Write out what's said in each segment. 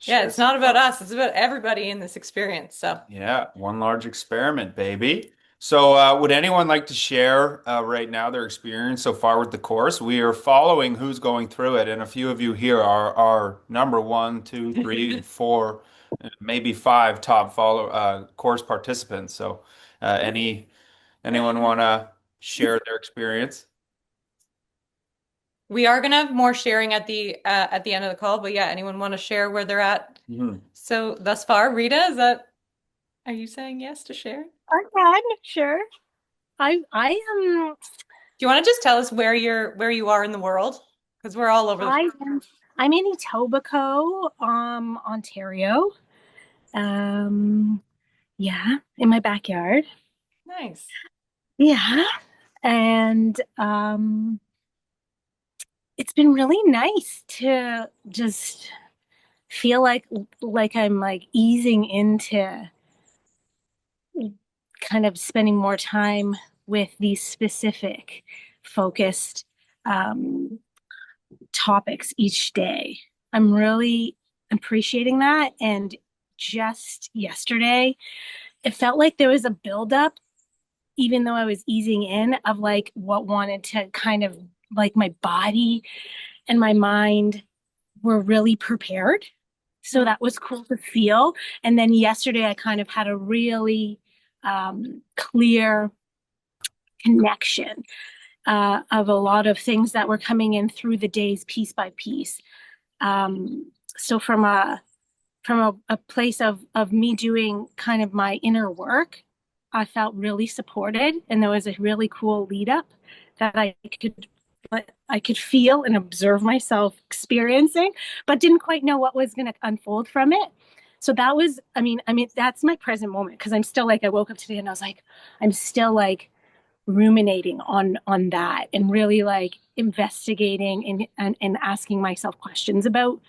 Yeah, Share it's not some about love. us. It's about everybody in this experience. So Yeah, one large experiment, baby. So, would anyone like to share right now their experience so far with the course? We are following who's going through it, and a few of you here are our number one, two, three, and four, maybe five top follow course participants. So, anyone want to share their experience? we are gonna have more sharing at the end of the call. But yeah, anyone want to share where they're at? Mhm. So thus far, Rita, are you saying yes to share? I can, sure. I am Do you want to just tell us where you are in the world? Because we're all over the I am I'm in Etobicoke, Ontario. Um, yeah, in my backyard. nice. Yeah. And it's been really nice to just feel like I'm like easing into kind of spending more time with these specific focused um topics each day. I'm really appreciating that. And just yesterday, it felt like there was a buildup, even though I was easing in, of like what wanted to kind of like my body and my mind were really prepared. So Hmm. that was cool to feel. And then yesterday, I kind of had a really clear connection of a lot of things that were coming in through the days piece by piece. So from a place of me doing kind of my inner work, I felt really supported, and there was a really cool lead up that I could feel and observe myself experiencing, but didn't quite know what was going to unfold from it. So that was, I mean, that's my present moment because I'm still like, I woke up today and I was like, I'm still like ruminating on that and really like investigating and asking myself questions about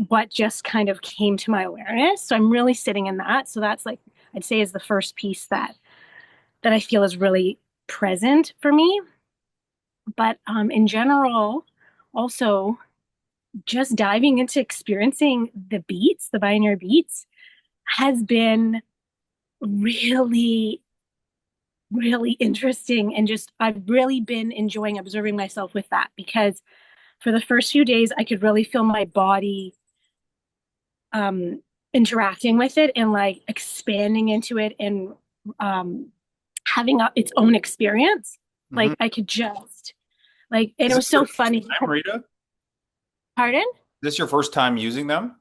what just kind of came to my awareness. So I'm really sitting in that. So that's like I'd say is the first piece that I feel is really present for me. But in general, also just diving into experiencing the beats, the binary beats, has been really, really interesting. And just I've really been enjoying observing myself with that because for the first few days, I could really feel my body um, interacting with it and like expanding into it and um, having its own experience. Mhm. Like I could just like, and Is it this was your so first funny. time, Rita? Is Pardon? this your first time using them?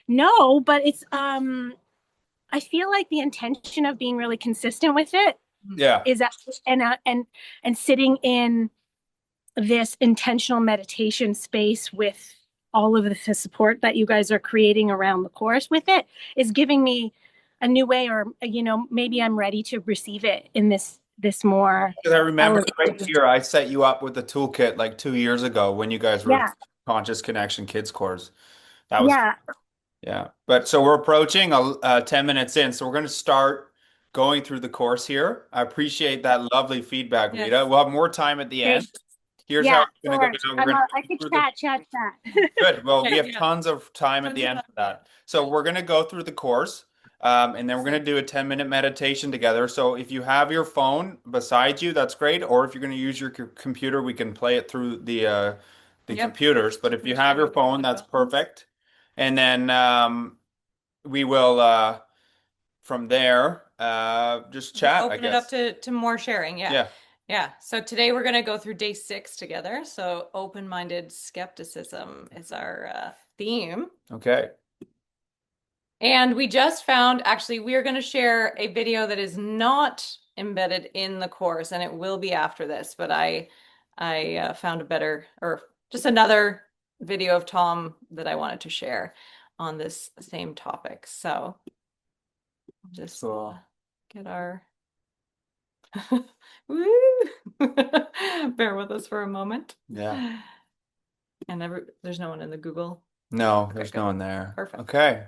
No, but it's I feel like the intention of being really consistent with it Yeah. is that and sitting in this intentional meditation space with all of the support that you guys are creating around the course with it is giving me a new way, or maybe I'm ready to receive it in this more Because I remember right elevated. here, I set you up with a toolkit like 2 years ago when you guys were Yeah, Conscious Connection Kids course. That was, yeah, yeah. But so we're approaching 10 minutes in. So we're going to start going through the course here. I appreciate that lovely feedback, Rita. Yes. We'll have more time at the end. Thanks. Here's how yeah, it's going to go sure. down. We're going to I go could through the chat. good. Well, we Okay, have yeah. tons of time at Tons the of end time. for that. So we're going to go through the course, and then we're going to do a 10-minute meditation together. So if you have your phone beside you, that's great. Or if you're going to use your computer, we can play it through the Yep. computers. But if I'm you just have your gonna grab phone, my that's phones. perfect. And then we will from there just Just chat, I open it up guess. to more sharing. Yeah. Yeah. Yeah. So today we're gonna go through day 6 together. So open-minded skepticism is our theme. Okay. And we just found, actually, we are going to share a video that is not embedded in the course, and it will be after this. But I found a better, or just another video of Tom that I wanted to share on this same topic. So just Cool. get our woo. Bear with us for a moment. Yeah. And there's no one in the Google. No, Okay, there's no good. one there. Perfect. Okay.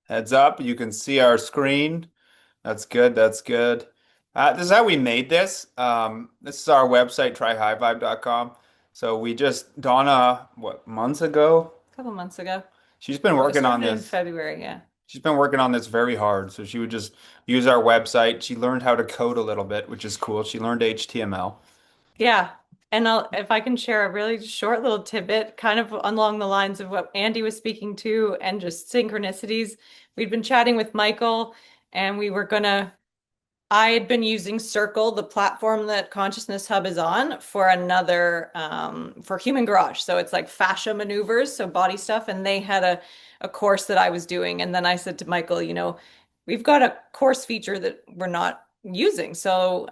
Heads up, you can see our screen. That's good. That's good. This is how we made this. This is our website, tryhighvibe.com. So we just, Donna, what, months ago? couple months ago. She's been It working on started in this. February, yeah. She's been working on this very hard. So she would just use our website. She learned how to code a little bit, which is cool. She learned HTML. Yeah. And if I can share a really short little tidbit, kind of along the lines of what Andy was speaking to and just synchronicities. We'd been chatting with Michael and I had been using Circle, the platform that Consciousness Hub is on, for for Human Garage. So it's like fascia maneuvers, so body stuff. And they had a course that I was doing. And then I said to Michael, we've got a course feature that we're not using. So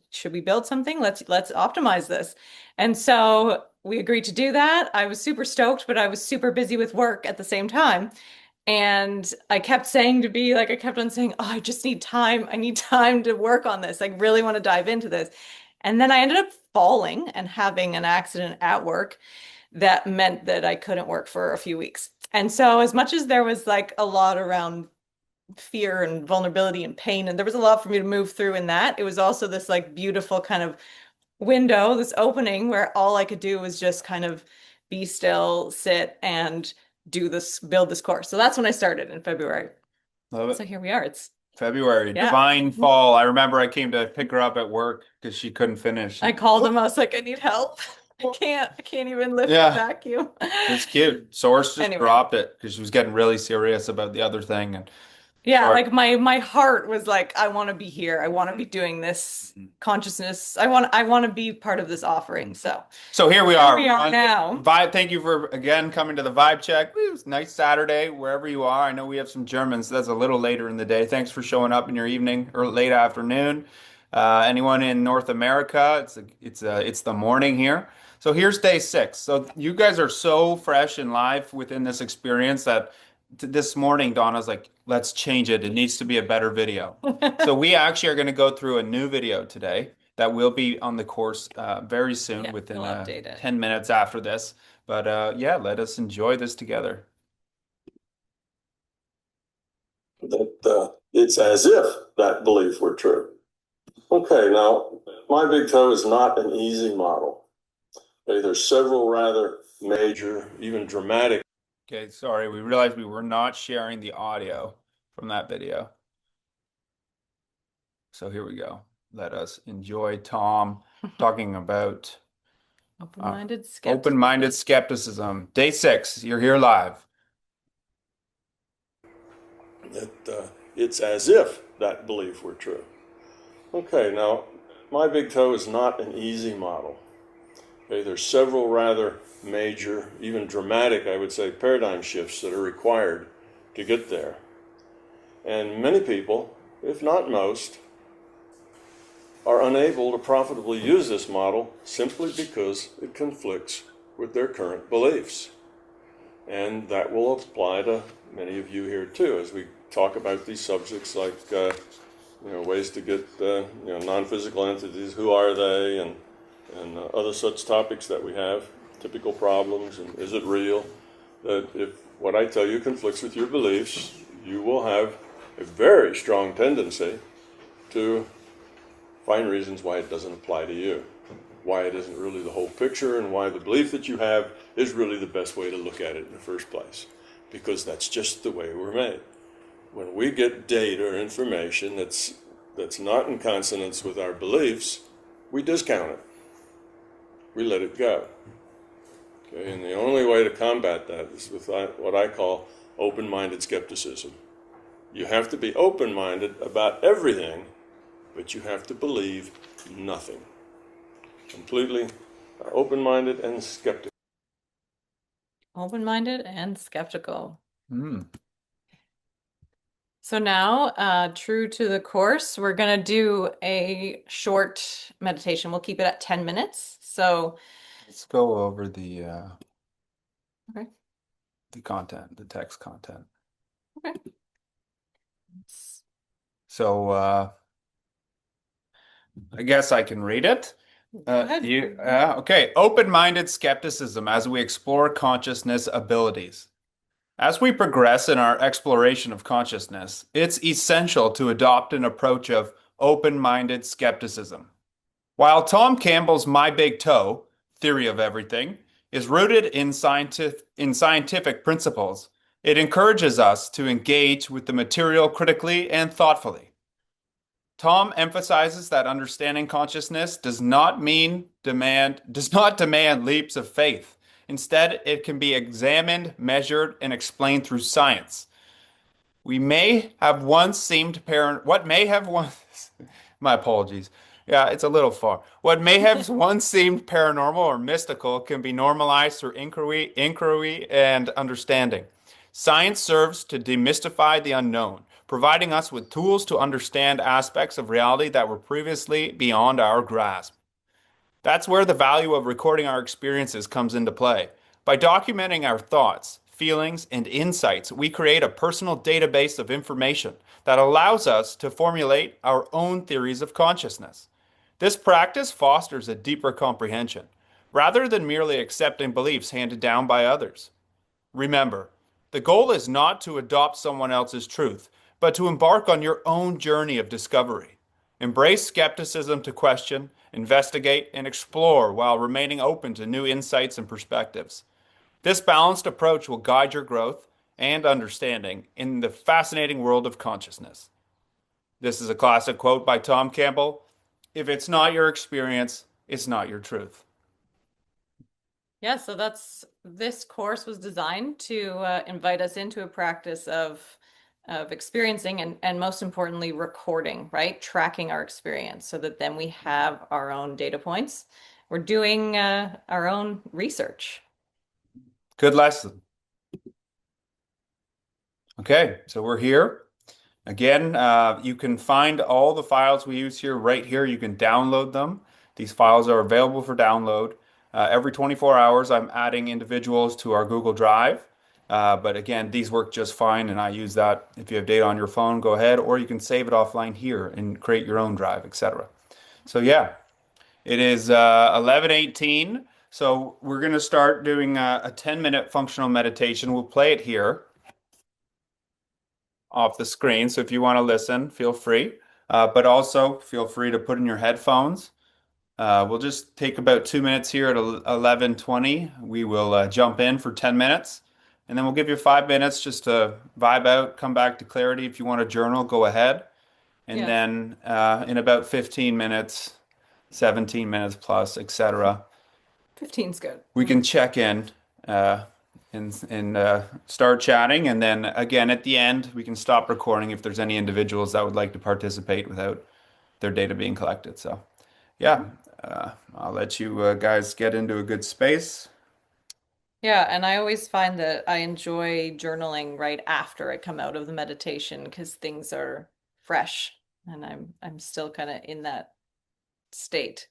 should we build something? Let's optimize this. And so we agreed to do that. I was super stoked, but I was super busy with work at the same time. And I kept saying to be like, I kept on saying, oh, I just need time. I need time to work on this. I really want to dive into this. And then I ended up falling and having an accident at work that meant that I couldn't work for a few weeks. And so, as much as there was like a lot around fear and vulnerability and pain, and there was a lot for me to move through in that, it was also this like beautiful kind of window, this opening where all I could do was just kind of be still, sit, and build this course. So that's when I started in February. Love So it. here we are. It's February, yeah. divine fall. I remember I came to pick her up at work because she couldn't finish. I called him. I was like, I need help. I can't even lift the Yeah, vacuum. it's cute. Source just Anyway, dropped it because she was getting really serious about the other thing. And yeah, sorry. like my heart was like, I want to be here. I want to be doing this consciousness. I want to be part of this offering. So So here we here are. we are now. Vibe. Thank you for again coming to the vibe check. Woo, it's a nice Saturday wherever you are. I know we have some Germans. That's a little later in the day. Thanks for showing up in your evening or late afternoon. Anyone in North America? It's the morning here. So here's day 6. So you guys are so fresh and live within this experience that this morning Donna's like, let's change it. It needs to be a better video. So we actually are going to go through a new video today that will be on the course very soon, Yeah, within we'll update it. 10 minutes after this. But yeah, let us enjoy this together. That it's as if that belief were true. Okay, now, my big toe is not an easy model. Okay, there's several rather major, even dramatic. Okay, sorry, we realized we were not sharing the audio from that video. So here we go. Let us enjoy Tom talking about open-minded skepticism. Day 6, you're here live. That it's as if that belief were true. Okay, now, my big toe is not an easy model. Okay, there's several rather major, even dramatic, I would say, paradigm shifts that are required to get there. And many people, if not most, are unable to profitably use this model simply because it conflicts with their current beliefs. And that will apply to many of you here too, as we talk about these subjects like ways to get non-physical entities, who are they, and other such topics that we have, typical problems, and is it real? That if what I tell you conflicts with your beliefs, you will have a very strong tendency to find reasons why it doesn't apply to you, why it isn't really the whole picture, and why the belief that you have is really the best way to look at it in the first place, because that's just the way we're made. When we get data or information that's not in consonance with our beliefs, we discount it. We let it go. Okay? And the only way to combat that is with what I call open-minded skepticism. You have to be open-minded about everything, but you have to believe nothing. Completely open-minded and skeptical. Open-minded and skeptical. Hmm. So now, true to the course, we're going to do a short meditation. We'll keep it at 10 minutes. So Let's go over the okay. the content, the text content. Okay. So I guess I can read it. Go ahead. Okay. Open-minded skepticism as we explore consciousness abilities. As we progress in our exploration of consciousness, it's essential to adopt an approach of open-minded skepticism. While Tom Campbell's My Big Toe, Theory of Everything, is rooted in scientific principles. It encourages us to engage with the material critically and thoughtfully. Tom emphasizes that understanding consciousness does not demand leaps of faith. Instead, it can be examined, measured, and explained through science. We may have once seemed parent what may have once my apologies. Yeah, it's a little far. What may have once seemed paranormal or mystical can be normalized through inquiry and understanding. Science serves to demystify the unknown, providing us with tools to understand aspects of reality that were previously beyond our grasp. That's where the value of recording our experiences comes into play. By documenting our thoughts, feelings, and insights, we create a personal database of information that allows us to formulate our own theories of consciousness. This practice fosters a deeper comprehension, rather than merely accepting beliefs handed down by others. Remember, the goal is not to adopt someone else's truth, but to embark on your own journey of discovery. Embrace skepticism to question, investigate, and explore while remaining open to new insights and perspectives. This balanced approach will guide your growth and understanding in the fascinating world of consciousness. This is a classic quote by Tom Campbell. If it's not your experience, it's not your truth. Yeah, so this course was designed to invite us into a practice of experiencing and most importantly recording, right? Tracking our experience so that then we have our own data points. We're doing our own research. Good lesson. Okay, so we're here. Again, you can find all the files we use here right here. You can download them. These files are available for download. Every 24 hours, I'm adding individuals to our Google Drive. But again, these work just fine, and I use that. If you have data on your phone, go ahead, or you can save it offline here and create your own drive, etc. So yeah, it is 11:18. So we're going to start doing a 10-minute functional meditation. We'll play it here off the screen. So if you want to listen, feel free. But also feel free to put in your headphones. We'll just take about 2 minutes here at 11:20. We will jump in for 10 minutes, and then we'll give you 5 minutes just to vibe out, come back to clarity. If you want to journal, go ahead. And Yeah, then in about 15 minutes, 17 minutes plus, etc., 15's good. we can check in uh, and start chatting. And then again, at the end, we can stop recording if there's any individuals that would like to participate without their data being collected. So, yeah, I'll let you guys get into a good space. Yeah, and I always find that I enjoy journaling right after I come out of the meditation because things are fresh and I'm still kind of in that state.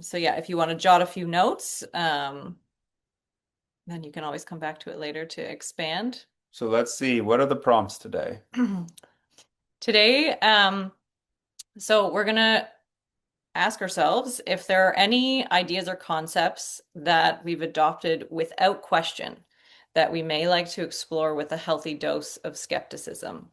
So yeah, if you want to jot a few notes, then you can always come back to it later to expand. So let's see, what are the prompts today? Today, so we're gonna ask ourselves if there are any ideas or concepts that we've adopted without question that we may like to explore with a healthy dose of skepticism.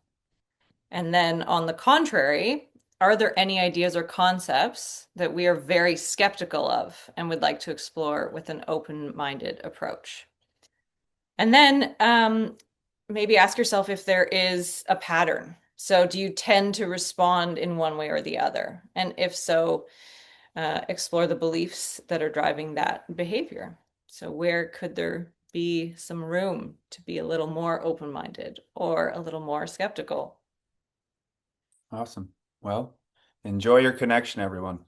And then on the contrary, are there any ideas or concepts that we are very skeptical of and would like to explore with an open-minded approach? And then maybe ask yourself if there is a pattern. So, do you tend to respond in one way or the other? And if so, explore the beliefs that are driving that behavior. So, where could there be some room to be a little more open-minded or a little more skeptical? Awesome. Well, enjoy your connection, everyone.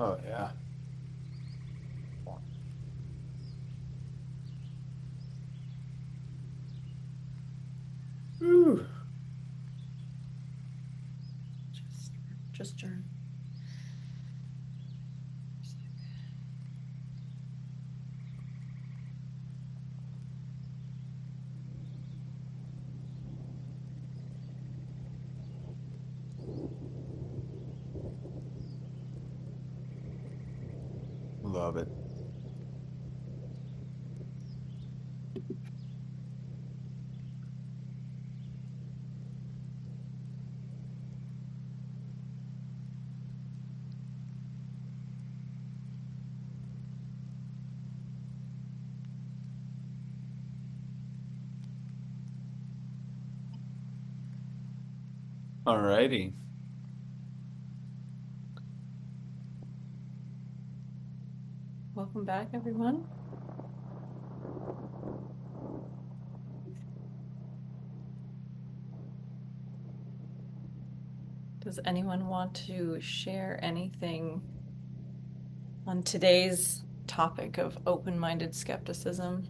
Oh, yeah. Ooh, Just, just journal. love it. All righty. Welcome back, everyone. Does anyone want to share anything on today's topic of open-minded skepticism,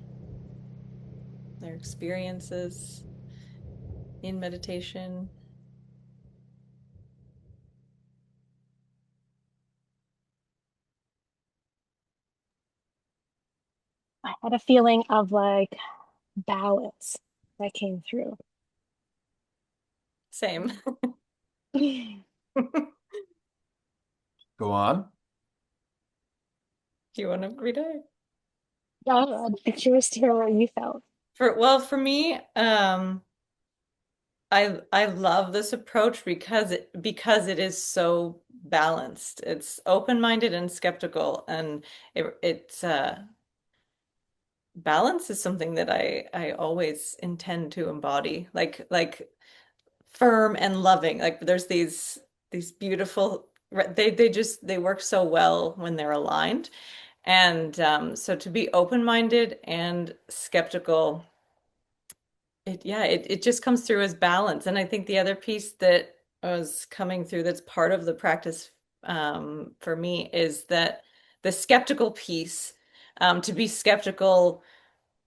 their experiences in meditation? I had a feeling of like balance that came through. Same. Do Go on. you want to read it? Oh, I'm curious to hear what you felt. For me, I love this approach because it is so balanced. It's open-minded and skeptical, and it's balance is something that I always intend to embody. Like firm and loving. Like there's these beautiful they work so well when they're aligned. And so to be open-minded and skeptical, it just comes through as balance. And I think the other piece that was coming through that's part of the practice for me is that the skeptical piece, to be skeptical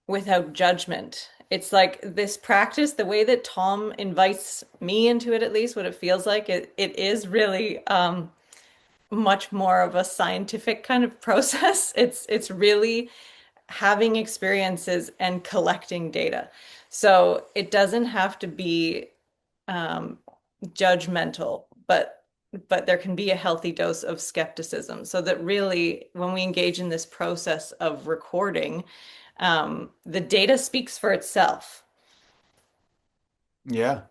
without judgment. It's like this practice, the way that Tom invites me into it, at least what it feels like, it is really much more of a scientific kind of process. It's really having experiences and collecting data. So it doesn't have to be um, judgmental, but there can be a healthy dose of skepticism. So that really, when we engage in this process of recording, the data speaks for itself. Yeah.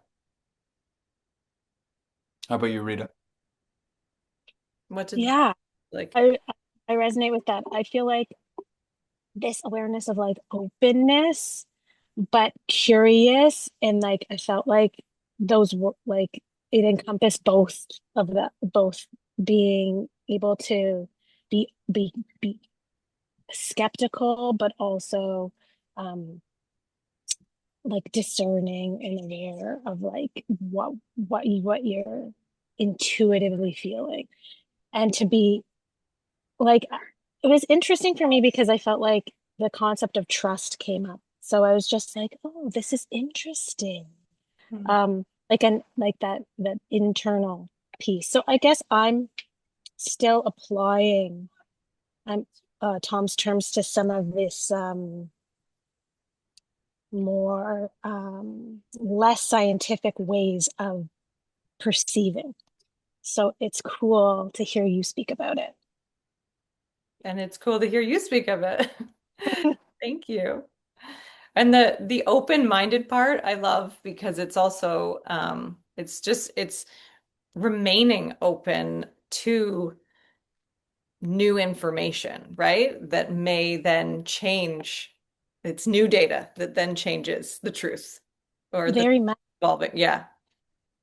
How about you, Rita? What did Yeah, like? I I resonate with that. I feel like this awareness of like openness, but curious, and like I felt like those were like it encompassed both being able to be skeptical, but also um like discerning and aware of like what you're intuitively feeling, and to be like it was interesting for me because I felt like the concept of trust came up. So I was just like, oh, this is interesting. Hmm. Like and like that internal piece. So I guess I'm still applying um Tom's terms to some of this more less scientific ways of perceiving. So it's cool to hear you speak about it. And it's cool to hear you speak of it. Thank you. And the open-minded part I love because it's also it's remaining open to new information, right? That may then change. It's new data that then changes the truth or the Very much. evolving. Yeah.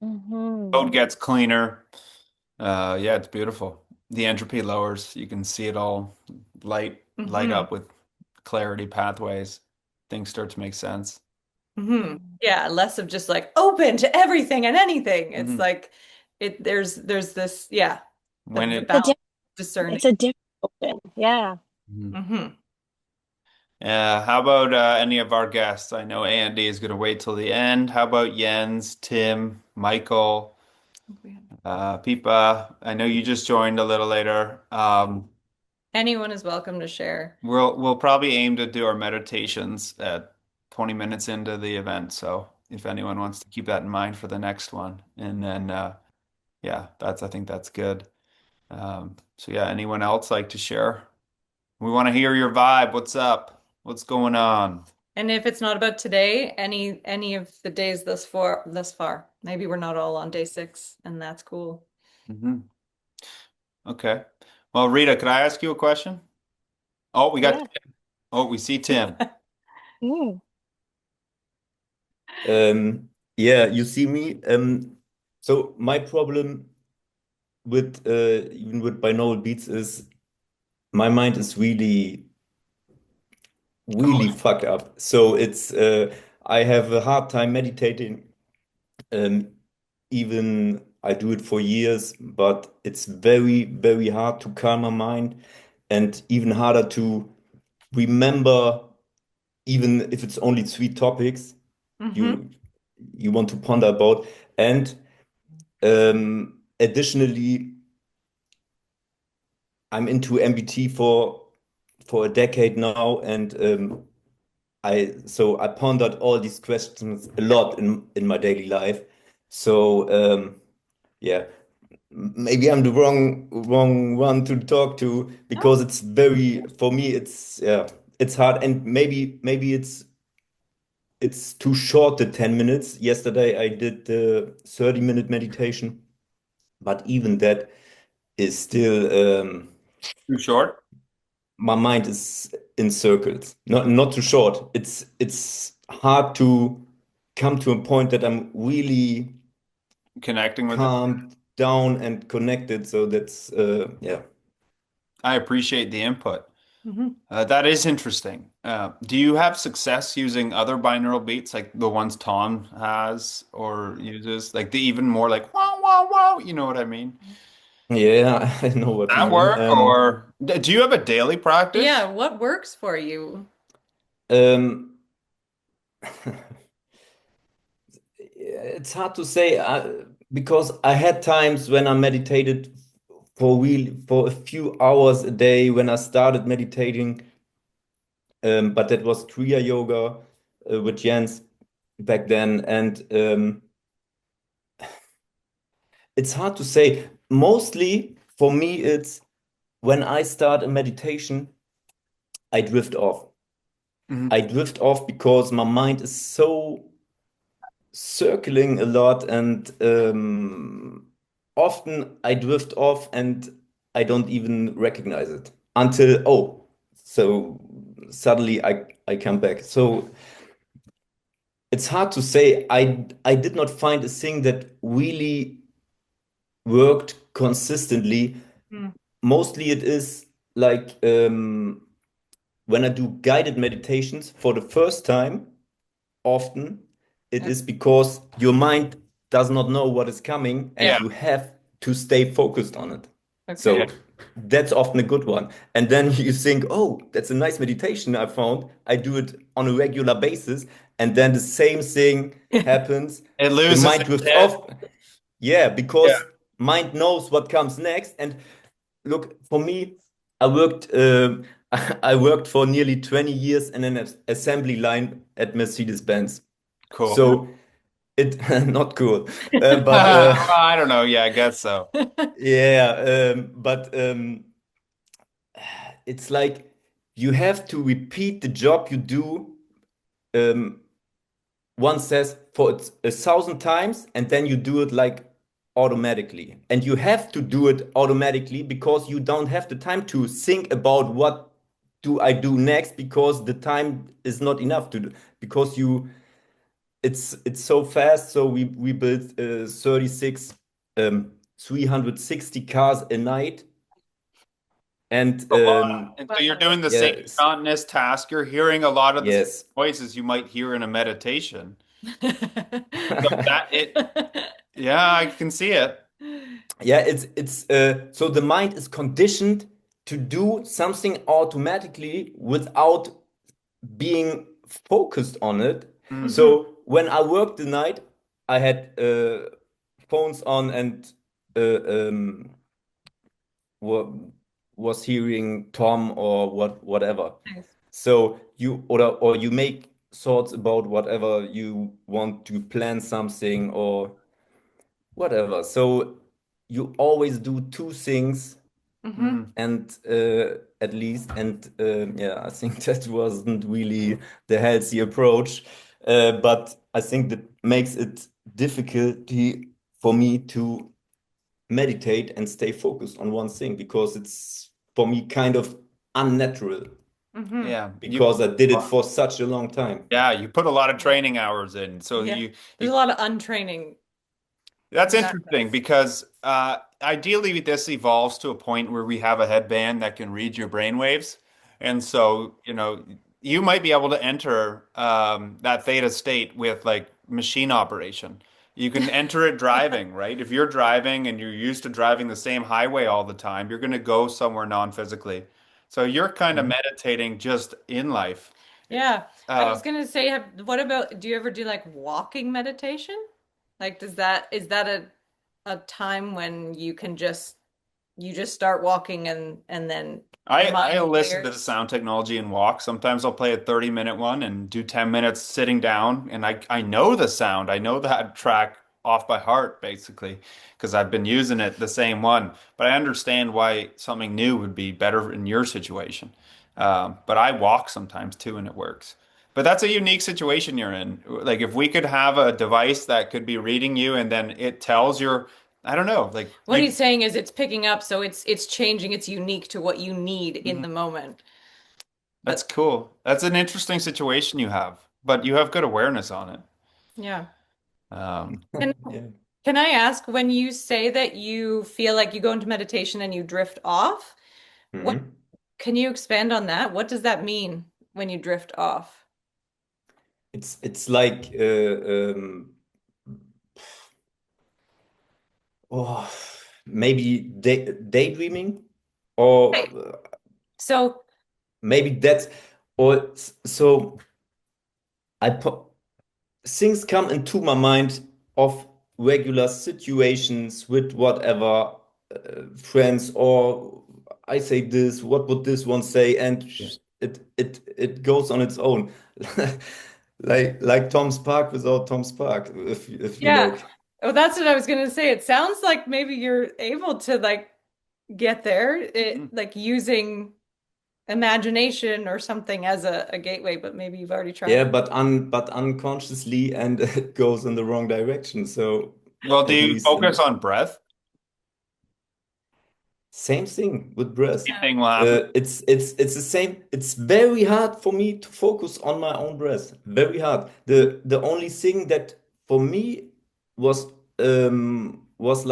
Code Mhm. gets cleaner. Yeah, it's beautiful. The entropy lowers. You can see it all light Hmm. up with clarity pathways. Things start to make sense. Hmm. Yeah, less of just like open to everything and anything. It's Hmm. like there's this, yeah, When the it The balance. discerning. It's a different open. Yeah. Mhm. Hmm. How about any of our guests? I know Andy is going to wait till the end. How about Jens, Tim, Michael, Pipa? I know you just joined a little later. Anyone is welcome to share. We'll probably aim to do our meditations at 20 minutes into the event. So if anyone wants to keep that in mind for the next one, and then yeah, I think that's good. So yeah, anyone else like to share? We want to hear your vibe. What's up? What's going on? And if it's not about today, any of the days thus far. Maybe we're not all on day 6, and that's cool. Hmm. Okay. Well, Rita, could I ask you a question? Oh, we got Yeah. oh, we see Tim. Mm. Yeah, you see me. So my problem with even with binaural beats is my mind is really fucked up. So it's I have a hard time meditating. Um, Even I do it for years, but it's very hard to calm my mind and even harder to remember, even if it's only three topics Hmm. you you want to ponder about. And additionally, I'm into MBT for a decade now, and I pondered all these questions a lot in my daily life. So yeah, maybe I'm the wrong one to talk to No. because it's very for me it's yeah it's hard, and maybe it's too short, the 10 minutes. Yesterday I did the 30-minute meditation, but even that is still Too short? my mind is in circles. Not too short. It's hard to come to a point that I'm really Connecting with it. calmed down and connected. So that's yeah. I appreciate the input. Hmm. That is interesting. Do you have success using other binaural beats like the ones Tom has or uses? Like the even more like wow, wow, wow, you know what I mean? Yeah, I know what you That mean. work or do you have a daily Yeah, practice? what works for you? Um, it's hard to say because I had times when I meditated for a few hours a day when I started meditating, but that was Kriya Yoga with Jens back then, and it's hard to say. Mostly for me, it's when I start a meditation, I drift off. Mhm. I drift off because my mind is so circling a lot, and often I drift off and I don't even recognize it until oh, so suddenly I come back. So it's hard to say. I did not find a thing that really worked consistently. Mm. Mostly it is like when I do guided meditations for the first time, often it Okay. is because your mind does not know what is coming and Yeah. Yeah. you have to stay focused on it. Okay. Yeah. So that's often a good one. And then you think, oh, that's a nice meditation I found. I do it on a regular basis. And then the same thing happens. It The loses mind its drifts head. off. Yeah, Yeah. because mind knows what comes next. And look, for me, I worked I worked for nearly 20 years in an assembly line at Mercedes-Benz. Cool. So it not cool, but I don't know. Yeah, I guess so. yeah, but it's like you have to repeat the job you do. Um, One says for it 1,000 times, and then you do it like automatically, and you have to do it automatically because you don't have the time to think about what do I do next because the time is not enough to do because you it's so fast. So we built 36 360 cars a night, and A lot. And so you're Wow. doing the same yes, monotonous task. You're hearing a lot of the same yes. voices you might hear in a meditation. So that it, yeah, I can see it. yeah, it's so the mind is conditioned to do something automatically without being focused on it. Mm. Hmm. So when I worked the night, I had phones on and um, wa was hearing Tom or whatever. Nice. So you or you make thoughts about whatever you want to plan something or whatever. So you always do two things Hmm. Mm. and at least and yeah, I think that wasn't really the healthy approach. But I think that makes it difficulty for me to meditate and stay focused on one thing because it's for me kind of unnatural Hmm. Yeah, because I did it for such a long time. you put a lot of Yeah. training hours in. So Yeah. There's you a lot of untraining That's in that interesting sense. because ideally this evolves to a point where we have a headband that can read your brain waves. And so, you might be able to enter that theta state with like machine operation. You can enter it driving, right? If you're driving and you're used to driving the same highway all the time, you're going to go somewhere non-physically. So you're kind of Mhm. meditating just in life. Yeah. I Uh, was gonna say, what about, do you ever do like walking meditation? Like, is that a time when you just start walking and then your I mind listen to the clears? sound technology and walk. Sometimes I'll play a 30-minute one and do 10 minutes sitting down. And I know the sound. I know that track off by heart, basically, because I've been using it, the same one. But I understand why something new would be better in your situation. But I walk sometimes too, and it works. But that's a unique situation you're in. Like if we could have a device that could be reading you and then it tells your, I don't know, like What he's saying is it's picking up, so it's changing, it's unique to what you need in the moment. That's But cool. That's an interesting situation you have, but you have good awareness on it. yeah. Um, Can Yeah. can I ask, when you say that you feel like you go into meditation and you drift off, what Mhm. can you expand on that? What does that mean when you drift off? It's like oh, maybe daydreaming or Right. So, maybe that's or so I put things come into my mind of regular situations with whatever friends or I say this, what would this one say, and Yeah. it goes on its own, like Tom's Park without Tom's Park, if you yeah. know. Oh, that's what I was gonna say. It sounds like maybe you're able to like get there, Mm. like using imagination or something as a gateway, but maybe you've already Yeah, tried. but unconsciously, and it goes in the wrong direction. So Well, do at you least focus on breath? same thing with breath. Same thing will happen. It's the same. It's very hard for me to focus on my own breath. Very hard. The only thing that for me was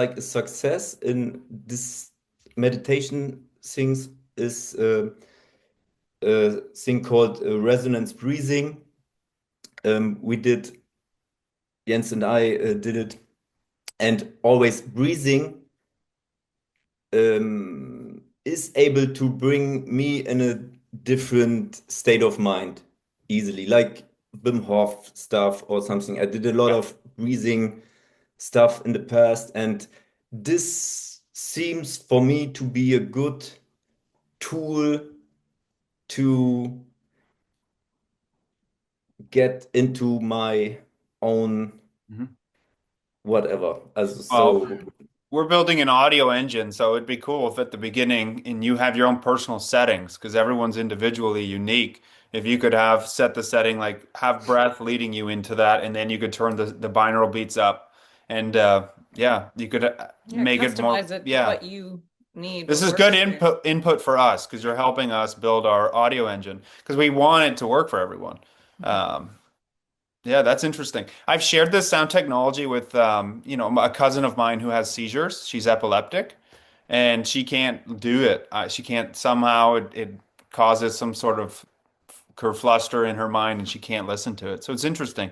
like a success in this meditation things is a thing called resonance breathing. We did Jens and I did it, and always breathing is able to bring me in a different state of mind easily, like Wim Hof stuff or something. I did a lot of breathing stuff in the past, and this seems for me to be a good tool to get into my own Mhm. whatever. As Well, so, we're building an audio engine, so it'd be cool if at the beginning and you have your own personal settings because everyone's individually unique. If you could have set the setting like have breath leading you into that, and then you could turn the binaural beats up, and yeah, you could Yeah, make it more. customize it to Yeah, what you need, this what is good works for you. input for us because you're helping us build our audio engine because we want it to work for everyone. Um, yeah, that's interesting. I've shared this sound technology with a cousin of mine who has seizures. She's epileptic, and she can't do it. She can't somehow it causes some sort of kerfluster in her mind, and she can't listen to it. So it's interesting.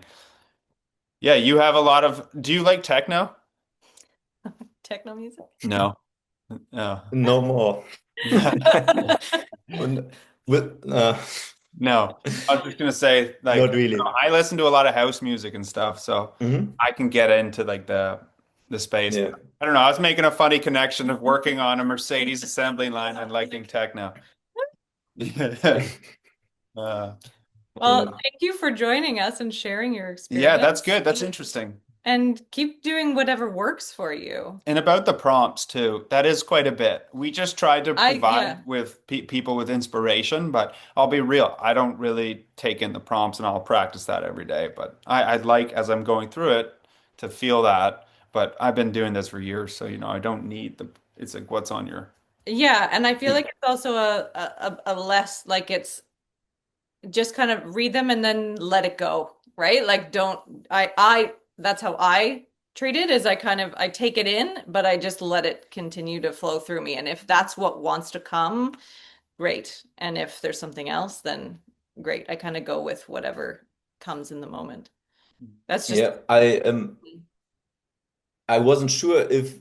Yeah, you have a lot of. Do you like techno? techno music? No. No. No more. And with, No. I was just gonna say, like, not really. I listen to a lot of house music and stuff, so Hmm. I can get into like the space. Yeah. I don't know. I was making a funny connection of working on a Mercedes assembly line and liking techno. Uh, Well, thank you for joining us and sharing your yeah, experience. that's good. That's interesting. And keep doing whatever works for you. And about the prompts too, that is quite a bit. We just tried to Yeah. provide with people with inspiration, but I'll be real, I don't really take in the prompts and I'll practice that every day. But I'd like, as I'm going through it, to feel that. But I've been doing this for years, so I don't need it's like what's on your. Yeah, and I feel like it's also a less like it's just kind of read them and then let it go, right? Like don't I that's how I treat it is I take it in, but I just let it continue to flow through me. And if that's what wants to come, great. And if there's something else, then great. I kind of go with whatever comes in the moment. That's just Yeah, I wasn't sure if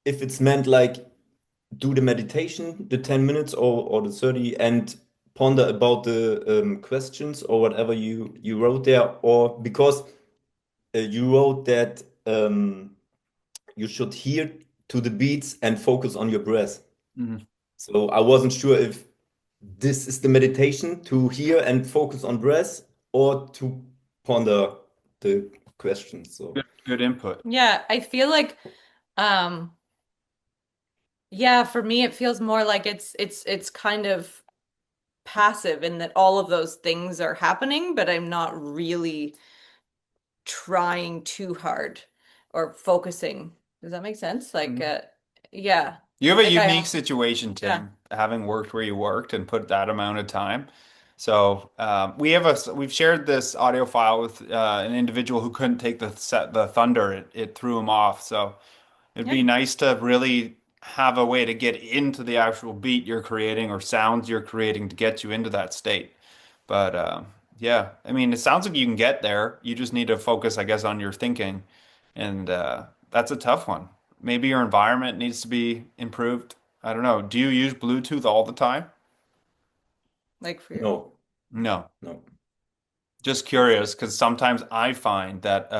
it's meant like do the meditation, the 10 minutes or the 30 and ponder about the questions or whatever you wrote there, or because you wrote that you should hear to the beats and focus on your breath. Mhm. So I wasn't sure if this is the meditation to hear and focus on breath or to ponder the questions. So Good input. yeah, I feel like um yeah, for me it feels more like it's kind of passive in that all of those things are happening, but I'm not really trying too hard or focusing. Does that make sense? Like, Mhm. yeah, You have a like unique situation, yeah, Tim, having worked where you worked and put that amount of time. So we've shared this audio file with an individual who couldn't take the thunder. It threw him off. So it'd yeah, be nice to really have a way to get into the actual beat you're creating or sounds you're creating to get you into that state. But yeah, I mean, it sounds like you can get there. You just need to focus, I guess, on your thinking, and that's a tough one. Maybe your environment needs to be improved. I don't know. Do you use Bluetooth all the time? like for your no, No. no. Just curious, because sometimes I find that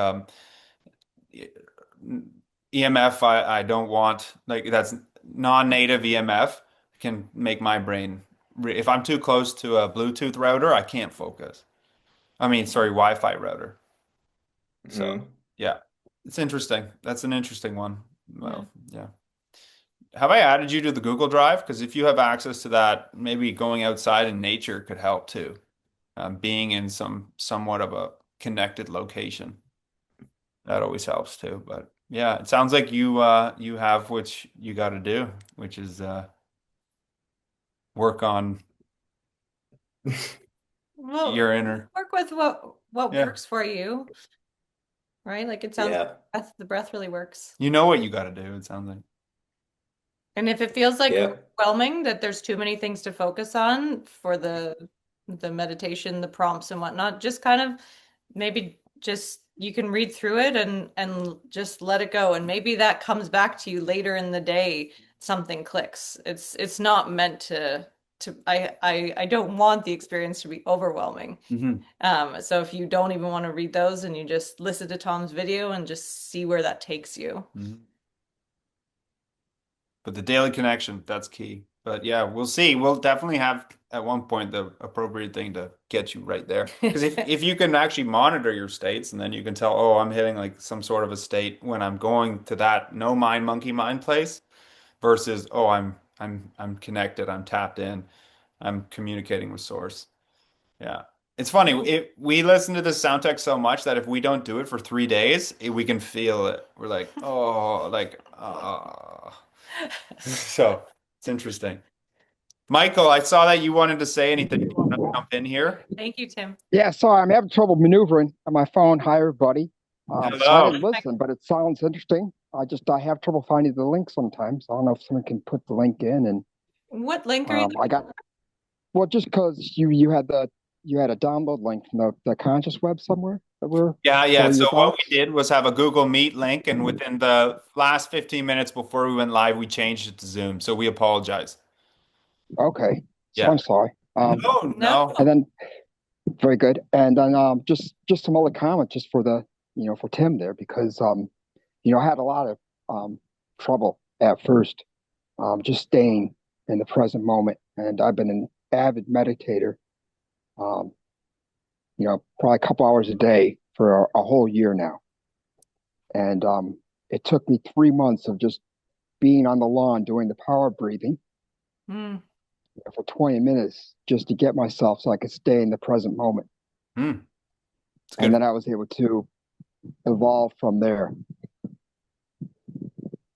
EMF I don't want, like that's non-native EMF can make my brain, if I'm too close to a Bluetooth router, I can't focus. I mean, sorry, Wi-Fi router. So, Mm. yeah, it's interesting. That's an interesting one. yeah. Well, yeah. Have I added you to the Google Drive? Because if you have access to that, maybe going outside in nature could help too. Being in somewhat of a connected location. That always helps too. But yeah, it sounds like you have what you got to do, which is work on Well, your inner. work with what Yeah, works for you, right? Like it sounds like Yeah, the breath really works. you know what you got to do. It sounds like. And if it feels like yeah. overwhelming that there's too many things to focus on for the meditation, the prompts and whatnot, just kind of maybe just you can read through it and just let it go. And maybe that comes back to you later in the day, something clicks. It's not meant to I don't want the experience to be overwhelming. Hmm. So if you don't even want to read those and you just listen to Tom's video and just see where that takes you. Hmm. But the daily connection, that's key. But yeah, we'll see. We'll definitely have at one point the appropriate thing to get you right there. Because if you can actually monitor your states and then you can tell, oh, I'm hitting like some sort of a state when I'm going to that no mind monkey mind place versus, oh, I'm connected, I'm tapped in, I'm communicating with source. Yeah. It's funny. We listen to this sound text so much that if we don't do it for 3 days, we can feel it. We're like, oh, like, oh. So it's interesting. Michael, I saw that you wanted to say anything. You want to jump in here? Thank you, Tim. Yeah, sorry, I'm having trouble maneuvering on my phone. Hi, everybody. So I Hello. didn't listen, but it sounds interesting. I have trouble finding the link sometimes. I don't know if someone can put the link in. And What link are you I got, well, just because you had you had a download link from the Conscious Web somewhere that were Yeah. for So your what we docs? did was have a Google Meet link, and within the last 15 minutes before we went live, we changed it to Zoom. So we apologize. Okay. So Yeah. I'm sorry. No, No. no. And then very good. And then just some other comments just for the for Tim there because I had a lot of trouble at first just staying in the present moment. And I've been an avid meditator, um, probably a couple hours a day for a whole year now. And it took me 3 months of just being on the lawn doing the power breathing Mm. for 20 minutes just to get myself so I could stay in the present moment. Hmm. It's And good. then I was able to evolve from there.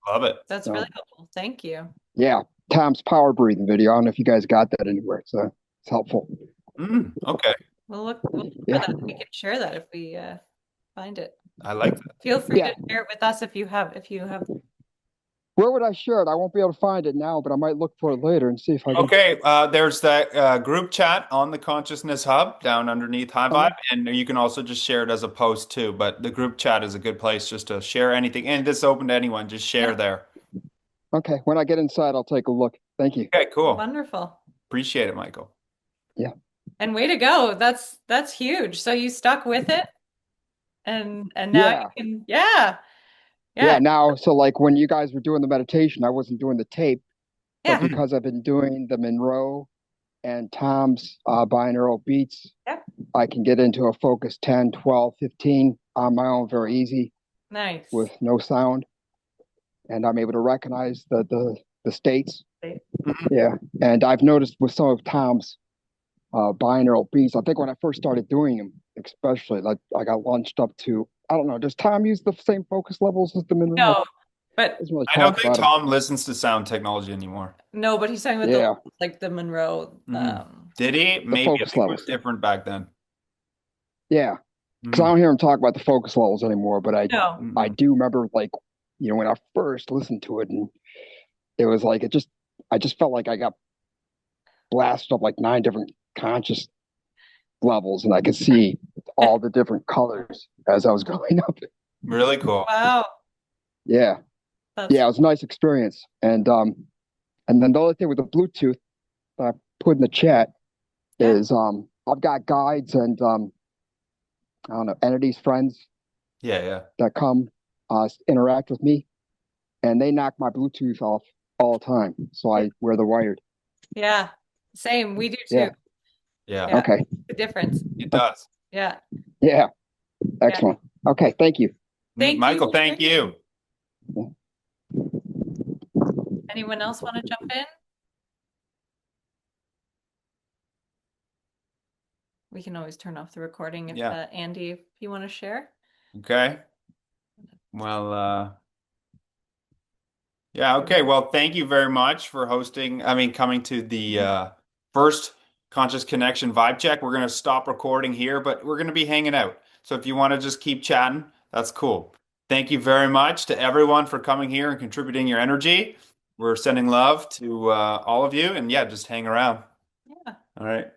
Love it. That's So really helpful. Thank you. yeah, Tom's power breathing video. I don't know if you guys got that anywhere. It's helpful. Okay. We'll look for Yeah. that. We can share that if we find it. I like that. Feel free Yeah. to share it with us if you have Where would I share it? I won't be able to find it now, but I might look for it later and see if I can. Okay, there's that group chat on the Consciousness Hub down underneath High Oh, Vibe, and you can also just share it as a post too. But the group chat is a good place just to share anything, and this is open to anyone. Just share Yeah. there. okay. When I get inside, I'll take a look. Thank you. Okay, cool. wonderful. Appreciate it, Michael. And way to go. That's huge. So you stuck with it and now Yeah. you can yeah. Yeah. Yeah. Now, so like when you guys were doing the meditation, I wasn't doing the tape, but Yeah. because I've been doing the Monroe and Tom's binaural beats, Yep. I can get into a focus 10, 12, 15 on my own very easy Nice. with no sound. And I'm able to recognize the states. Mhm. Yeah. And I've noticed with some of Tom's binaural beats, I think when I first started doing them, especially, like I got launched up to, I don't know, does Tom use the same focus levels as the Monroe? No, but Doesn't really I don't talk think about it. Tom listens to sound technology anymore. no, but he's talking about Yeah. the Monroe Did he? The Maybe. I focus think it was levels. different back then. Yeah. Because I Mhm. don't hear him talk about the focus levels anymore, but I no. do remember like, when I first listened to it and it was like I just felt like I got blasted up like 9 different conscious levels and I could see all the different colors as I was going up. Really cool. Wow. Yeah. That's Yeah, it was a nice experience. And then the other thing with the Bluetooth that I put in the chat Yeah. is I've got guides and I don't know, entities, friends Yeah. that come interact with me and they knock my Bluetooth off all the time. So I wear the wired. yeah. Same. We do too. Yeah. Yeah. Yeah. Okay. The difference. It does. Yeah. Yeah. Yeah. Excellent. Okay. Thank you. Thank Michael, you. thank you. Anyone else want to jump in? We can always turn off the recording if Yeah. Andy, if you want to share. Okay. Well, yeah, okay. Well, thank you very much for coming to the first Conscious Connection vibe check. We're going to stop recording here, but we're going to be hanging out. So if you want to just keep chatting, that's cool. Thank you very much to everyone for coming here and contributing your energy. We're sending love to all of you, and yeah, just hang around. Yeah. All right.